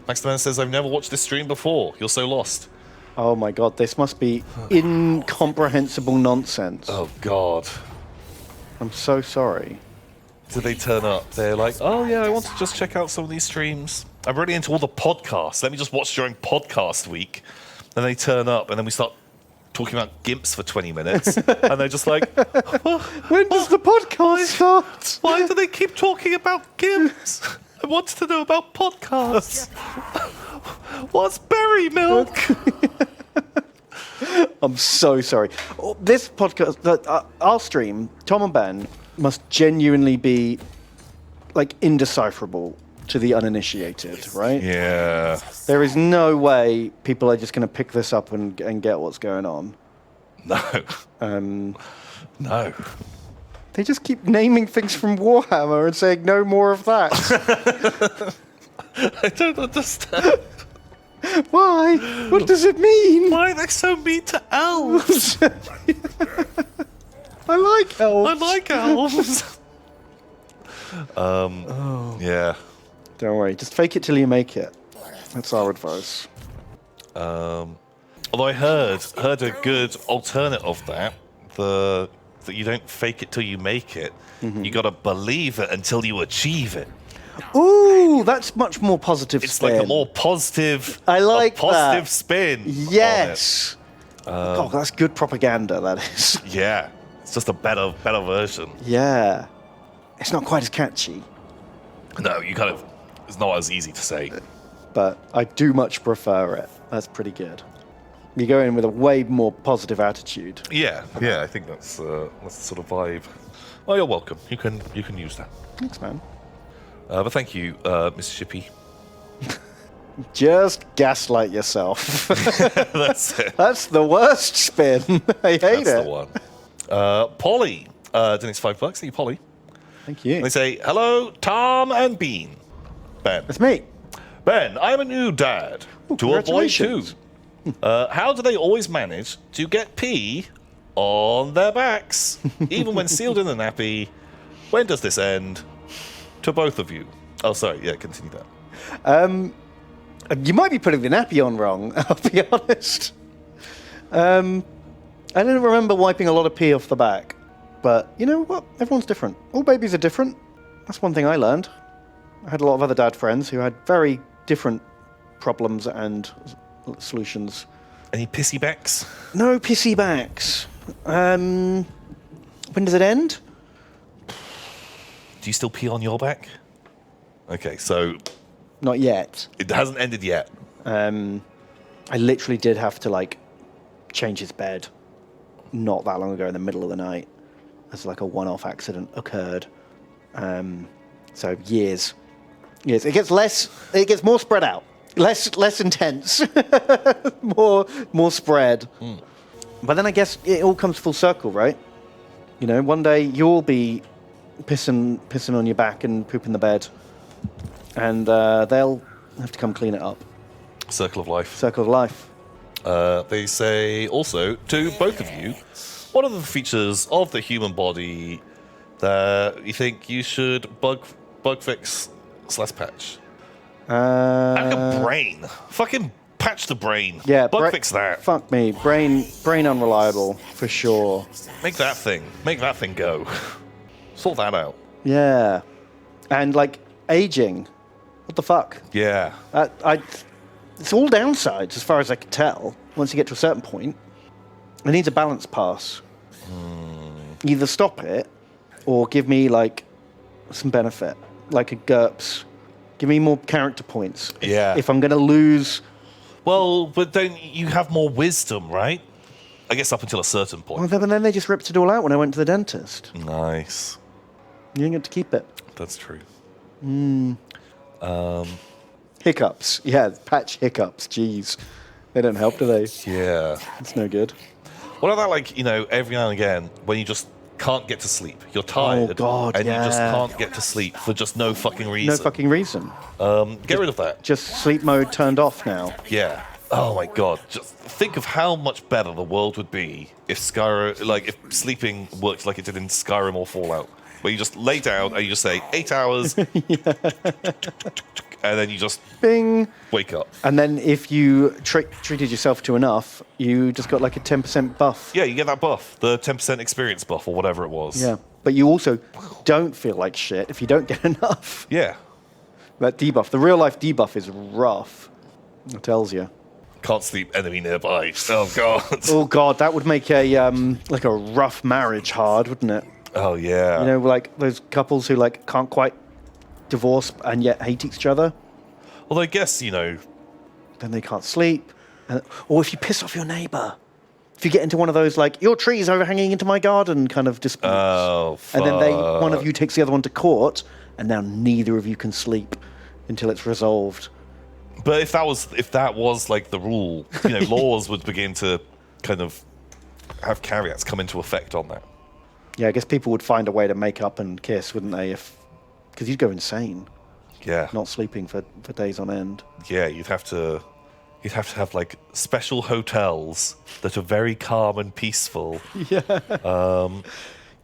Max the Man says, I've never watched this stream before. You're so lost. Oh my god, this must be incomprehensible nonsense. Oh, God. I'm so sorry. So they turn up. They're like, oh, yeah, I want to just check out some of these streams. I'm really into all the podcasts. Let me just watch during podcast week. And they turn up, and then we start talking about gimps for 20 minutes. And they're just like, When does the podcast start? why do they keep talking about gimps? I wanted to know about podcasts. What's berry milk? I'm so sorry. Oh, this podcast, our stream, Tom and Ben, must genuinely be like indecipherable to the uninitiated, right? Yeah. There is no way people are just going to pick this up and get what's going on. No. No. They just keep naming things from Warhammer and saying no more of that. I don't understand. Why? What does it mean? Why are they so mean to elves? I like elves. I like elves. Yeah. Don't worry, just fake it till you make it. That's our advice. Although I heard a good alternate of that, that you don't fake it till you make it. Mm-hmm. You got to believe it until you achieve it. Ooh, that's much more positive It's spin. like a more positive. I like positive that. spin. Yes. God, that's good propaganda. That is. Yeah, it's just a better version. Yeah. It's not quite as catchy, No, you kind of. It's not as easy to say. but I do much prefer it. That's pretty good. You go in with a way more positive attitude. Yeah, I think that's the sort of vibe. Well, you're welcome. You can use that. Thanks, man. But thank you, Mr. Shippy. Just gaslight yourself. That's it. That's the worst spin. I hate That's it. the one. Polly donates $5. Thank you, Polly. Thank you. They say, hello, Tom and Bean. Ben. That's me. Ben, I'm a new dad Ooh, to a boy too. congratulations. How do they always manage to get pee on their backs, even when sealed in a nappy? When does this end? To both of you. Oh, sorry. Yeah, continue that. You might be putting the nappy on wrong, I'll be honest. I don't remember wiping a lot of pee off the back. But you know what? Everyone's different. All babies are different. That's one thing I learned. I had a lot of other dad friends who had very different problems and solutions. Any pissy backs? No pissy backs. When does it end? Do you still pee on your back? Okay, so Not yet. it hasn't ended yet. I literally did have to change his bed not that long ago in the middle of the night as a one-off accident occurred. So years. It gets more spread out. Less intense. more spread. But then I guess it all comes full circle, right? You know, one day you'll be pissing on your back and pooping the bed, and they'll have to come clean it up. Circle of life. Circle of life. They say also to both of you, what are the features of the human body that you think you should bug fix / patch? Like a brain. Fucking patch the brain. Yeah, bug fix that. Fuck me, brain unreliable for sure. Make that thing go. Sort that out. Yeah, and aging. What the fuck? Yeah. It's all downsides as far as I can tell. Once you get to a certain point, it needs a balance pass. Either stop it, or give me some benefit, like a GURPS. Give me more character points. Yeah. If I'm going to lose. Well, but don't you have more wisdom, right? I guess up until a certain point. Well, then they just ripped it all out when I went to the dentist. Nice. You didn't get to keep it. That's true. Hiccups. Yeah, patch hiccups. Jeez. They don't help, do they? Yeah. It's no good. What about every now and again when you just can't get to sleep? You're tired. Oh, God, and yeah. you just can't get to sleep for just no fucking reason. No fucking reason. Get rid of that. Just sleep mode turned off now. Yeah. Oh my god. Just think of how much better the world would be if Skyrim, if sleeping worked like it did in Skyrim or Fallout, where you just lay down and you just say 8 hours, and then you just Bing. wake up. And then if you treated yourself to enough, you just got like a 10% buff. Yeah, you get that buff, the 10% experience buff or whatever it was. Yeah. But you also don't feel like shit if you don't get enough. Yeah. That debuff, the real life debuff is rough. It tells you. Can't sleep, enemy nearby. Oh, God. Oh, God, that would make a like a rough marriage hard, wouldn't it? Oh, yeah. You know, like those couples who like can't quite divorce and yet hate each other. Well, I guess, you know... Then they can't sleep. Or if you piss off your neighbour. If you get into one of those, like, your tree's overhanging into my garden kind of disputes. Oh, fuck. And then one of you takes the other one to court, and now neither of you can sleep until it's resolved. But if that was like the rule, you know, laws would begin to kind of have caveats come into effect on that. Yeah, I guess people would find a way to make up and kiss, wouldn't they? Because you'd go insane. Yeah. Not sleeping for days on end. Yeah, you'd have to have like special hotels that are very calm and peaceful. Yeah. That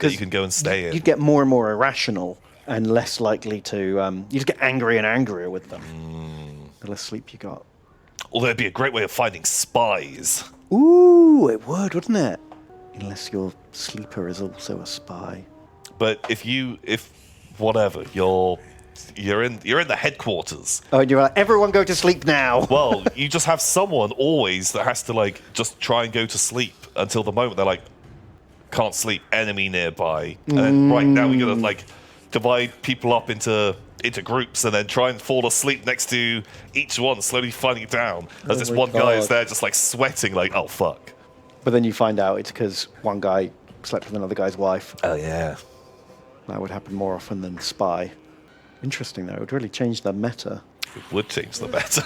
you can go and stay in. You'd get more and more irrational and less likely to. You'd get angrier and angrier with them. The less sleep you got. Although it'd be a great way of finding spies. Ooh, it would, wouldn't it? Unless your sleeper is also a spy. But if whatever, you're in the headquarters. Oh, and you're like, everyone go to sleep now. Well, you just have someone always that has to like just try and go to sleep until the moment they're like, can't sleep, enemy nearby. And then right now we're gonna like divide people up into groups and then try and fall asleep next to each one, slowly finding it down. As this one guy is there just like sweating, like, oh fuck. But then you find out it's because one guy slept with another guy's wife. Oh yeah. That would happen more often than spy. Interesting, though. It would really change the meta. It would change the meta.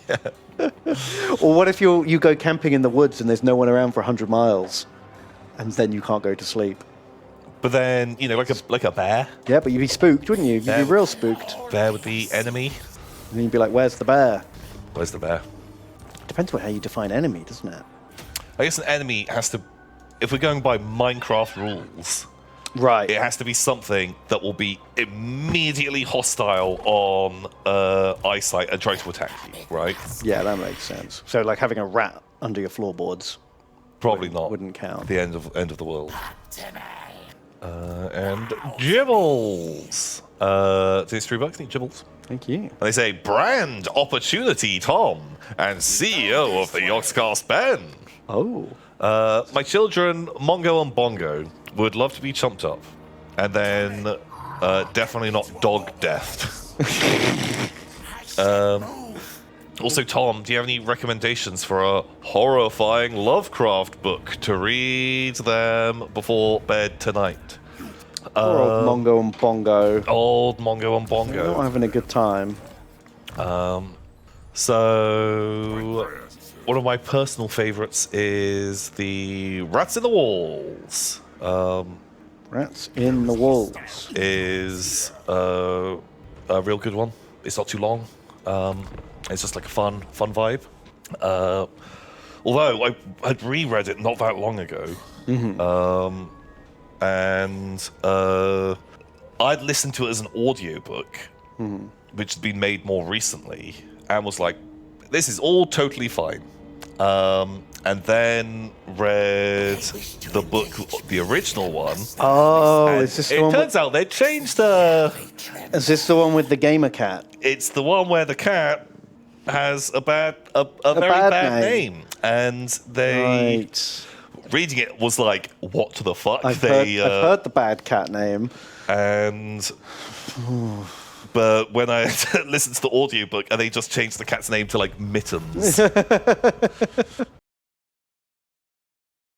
Yeah. Or what if you go camping in the woods and there's no one around for 100 miles, and then you can't go to sleep? But then, you know, like a bear. Yeah, but you'd be spooked, wouldn't you? You'd be real spooked. Bear would be enemy. And then you'd be like, where's the bear? Where's the bear? Depends on how you define enemy, doesn't it? I guess an enemy has to, if we're going by Minecraft rules, right, it has to be something that will be immediately hostile on eyesight and try to attack you, right? Yeah, that makes sense. So like having a rat under your floorboards Probably not. wouldn't count. The end of the world. And Gibbles. It's $3. Need Gibbles. Thank you. And they say, brand opportunity, Tom, and CEO of the Yogscast Ben. Oh. My children, Mongo and Bongo, would love to be chumped up. And then definitely not dog deathed. Also, Tom, do you have any recommendations for a horrifying Lovecraft book to read them before bed tonight? Poor old Mongo and Bongo. Old Mongo and They're Bongo. not having a good time. So, one of my personal favorites is the Rats in the Walls. Rats in the Walls. Is a real good one. It's not too long. It's just like a fun vibe. Although I had reread it not that long ago, and I'd listened to it as an audiobook, which had been made more recently, and was like, this is all totally fine. And then read the book, the original one. Oh, is this the It one? turns out they changed Is this the one with the gamer cat? It's the one where the cat has a very bad bad name. name, and they Right. reading it was like, what the fuck? I've heard the bad cat name. And but when I listened to the audiobook and they just changed the cat's name to like Mittens.